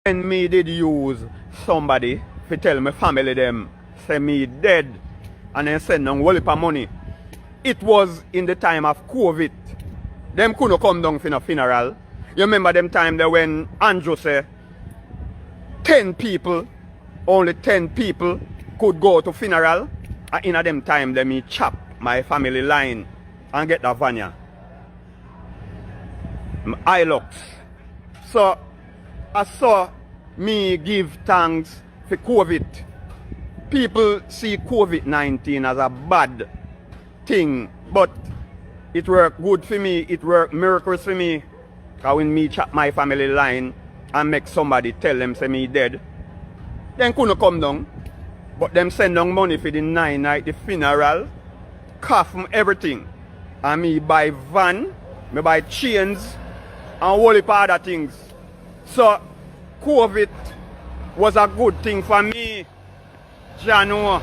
When me did use somebody to tell my family them say me dead and then send them whole heap of money, it was in the time of COVID. Them couldn't come down for no funeral. You remember them time there when Andrew said 10 people, only 10 people could go to funeral. And in a them time they me chop my family line and get the vanya. I looks. So I saw me give thanks for COVID. People see COVID-19 as a bad thing, but it worked good for me, it worked miracles for me. Because when me chop my family line and make somebody tell them say me dead, then couldn't come down. But them send down money for the 9 night, the funeral, coffin, everything. And me buy van, me buy chains, and whole heap of other things. So COVID was a good thing for me. Jano.